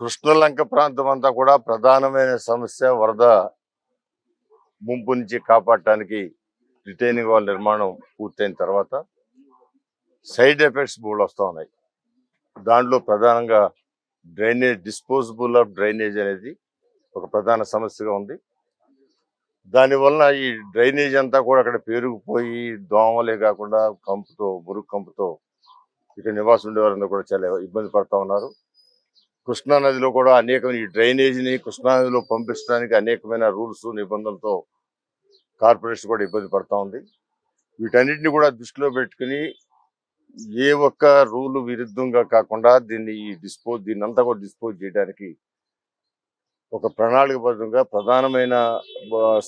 కృష్ణలంక ప్రాంతం అంతా కూడా ప్రధానమైన సమస్య వరద ముంపు నుంచి కాపాడటానికి రిటైనింగ్ వాల్ నిర్మాణం పూర్తయిన తర్వాత సైడ్ ఎఫెక్ట్స్ బోల్డ్ వస్తూ ఉన్నాయి. దాంట్లో ప్రధానంగా డిస్పోజబుల్ ఆఫ్ డ్రైనేజ్ అనేది ఒక ప్రధాన సమస్యగా ఉంది. దానివలన ఈ డ్రైనేజ్ అంతా కూడా అక్కడ పేరుకుపోయి దోమలే కాకుండా మురుగు కంపుతో ఇక్కడ నివాసం ఉండేవారందరూ కూడా చాలా ఇబ్బంది పడుతూ ఉన్నారు. కృష్ణానదిలో కూడా అనేకమైన ఈ డ్రైనేజీని కృష్ణానదిలో పంపించడానికి అనేకమైన రూల్స్ నిబంధనలతో కార్పొరేషన్ కూడా ఇబ్బంది పడుతూ ఉంది. వీటన్నిటిని కూడా దృష్టిలో పెట్టుకుని ఏ ఒక్క రూలు విరుద్ధంగా కాకుండా దీన్నంతా కూడా డిస్పోజ్ చేయడానికి ఒక ప్రణాళికబద్ధంగా ప్రధానమైన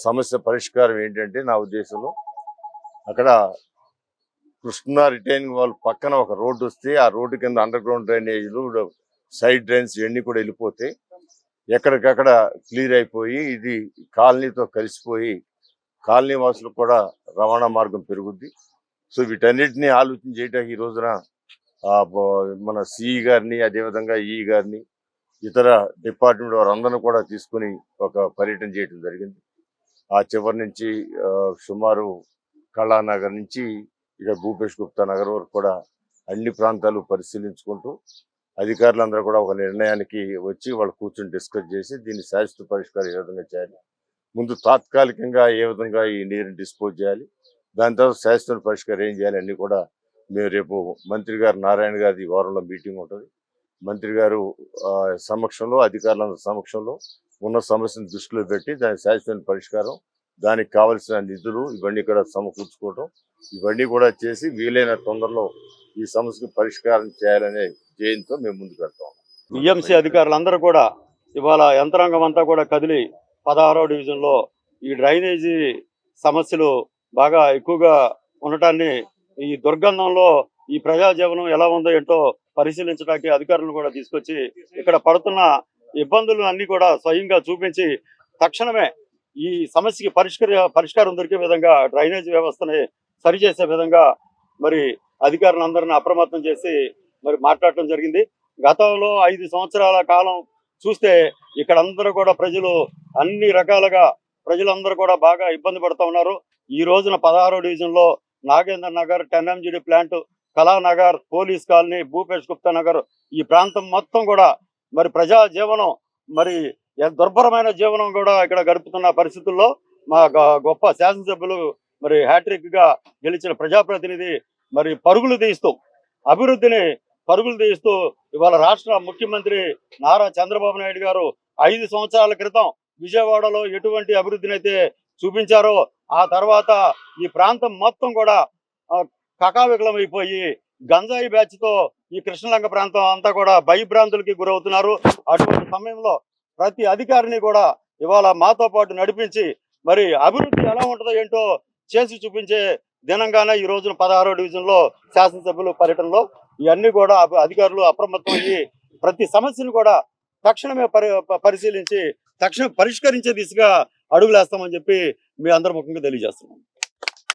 సమస్య పరిష్కారం ఏంటంటే, నా ఉద్దేశంలో అక్కడ కృష్ణా రిటైనింగ్ వాల్ పక్కన ఒక రోడ్డు వస్తే ఆ రోడ్డు కింద అండర్ గ్రౌండ్ డ్రైనేజీలు, సైడ్ డ్రైన్స్ ఇవన్నీ కూడా వెళ్ళిపోతే ఎక్కడికక్కడ క్లియర్ అయిపోయి ఇది కాలనీతో కలిసిపోయి కాలనీ వాసులకు కూడా రవాణా మార్గం పెరుగుద్ది. సో వీటన్నిటిని ఆలోచన చేయడానికి ఈ రోజున మన సిఈ గారిని, అదేవిధంగా ఈ గారిని, ఇతర డిపార్ట్మెంట్ వారందరినీ కూడా తీసుకుని ఒక పర్యటన చేయడం జరిగింది. ఆ చివరి నుంచి సుమారు కళానగర్ నుంచి ఇక భూపేష్ గుప్తా నగర్ వరకు కూడా అన్ని ప్రాంతాలు పరిశీలించుకుంటూ అధికారులందరూ కూడా ఒక నిర్ణయానికి వచ్చి వాళ్ళు కూర్చొని డిస్కస్ చేసి దీన్ని శాశ్వత పరిష్కారం ఏ విధంగా చేయాలి, ముందు తాత్కాలికంగా ఏ విధంగా ఈ నీరుని డిస్పోజ్ చేయాలి, దాని తర్వాత శాశ్వత పరిష్కారం ఏం చేయాలి అన్నీ కూడా మేము రేపు మంత్రి గారు నారాయణ గారి వారంలో మీటింగ్ ఉంటుంది. మంత్రి గారు సమక్షంలో, అధికారులందరి సమక్షంలో ఉన్న సమస్యను దృష్టిలో పెట్టి దాని శాశ్వత పరిష్కారం, దానికి కావలసిన నిధులు ఇవన్నీ కూడా సమకూర్చుకోవడం, ఇవన్నీ కూడా చేసి వీలైన తొందరలో ఈ సమస్యకు పరిష్కారం చేయాలనే ధ్యేయంతో మేము ముందుకు వెళ్తాం. బిఎంసి అధికారులందరూ కూడా ఇవాళ యంత్రాంగం అంతా కూడా కదిలి 16వ డివిజన్లో ఈ డ్రైనేజీ సమస్యలు బాగా ఎక్కువగా ఉండటాన్ని, ఈ దుర్గంధంలో ఈ ప్రజాజీవనం ఎలా ఉందో ఏంటో పరిశీలించడానికి అధికారులను కూడా తీసుకొచ్చి ఇక్కడ పడుతున్న ఇబ్బందులు అన్ని కూడా స్వయంగా చూపించి తక్షణమే ఈ సమస్యకి పరిష్కారం దొరికే విధంగా డ్రైనేజ్ వ్యవస్థని సరిచేసే విధంగా మరి అధికారులందరినీ అప్రమత్తం చేసి మరి మాట్లాడటం జరిగింది. గతంలో 5 సంవత్సరాల కాలం చూస్తే ఇక్కడ అందరూ కూడా ప్రజలు అన్ని రకాలుగా ప్రజలందరూ కూడా బాగా ఇబ్బంది పడుతూ ఉన్నారు. ఈ రోజున 16వ డివిజన్లో Nagendra Nagar, 10 MGD plant, Kalanagar, police colony, Bhupesh Gupta Nagar ఈ ప్రాంతం మొత్తం కూడా మరి ప్రజా జీవనం మరి దుర్భరమైన జీవనం కూడా ఇక్కడ గడుపుతున్న పరిస్థితుల్లో మా గొప్ప శాసనసభ్యులు మరి హ్యాట్రిక్ గా గెలిచిన ప్రజాప్రతినిధి మరి అభివృద్ధిని పరుగులు తీస్తూ ఇవాళ రాష్ట్ర ముఖ్యమంత్రి నారా చంద్రబాబు నాయుడు గారు 5 సంవత్సరాల క్రితం విజయవాడలో ఎటువంటి అభివృద్ధిని అయితే చూపించారో ఆ తర్వాత ఈ ప్రాంతం మొత్తం కూడా కకావికలం అయిపోయి గంజాయి బ్యాచ్ తో ఈ కృష్ణలంక ప్రాంతం అంతా కూడా భయభ్రాంతులకి గురవుతున్నారు. అటువంటి సమయంలో ప్రతి అధికారిని కూడా ఇవాళ మాతో పాటు నడిపించి మరి అభివృద్ధి ఎలా ఉంటుందో ఏంటో చేసి చూపించే దినంగానే ఈ రోజున 16వ డివిజన్లో శాసనసభ్యుల పర్యటనలో ఇవన్నీ కూడా అధికారులు అప్రమత్తం అయ్యి ప్రతి సమస్యను కూడా తక్షణమే పరిశీలించి తక్షణం పరిష్కరించే దిశగా అడుగులేస్తామని చెప్పి మీ అందరి ముఖంగా తెలియజేస్తున్నాం.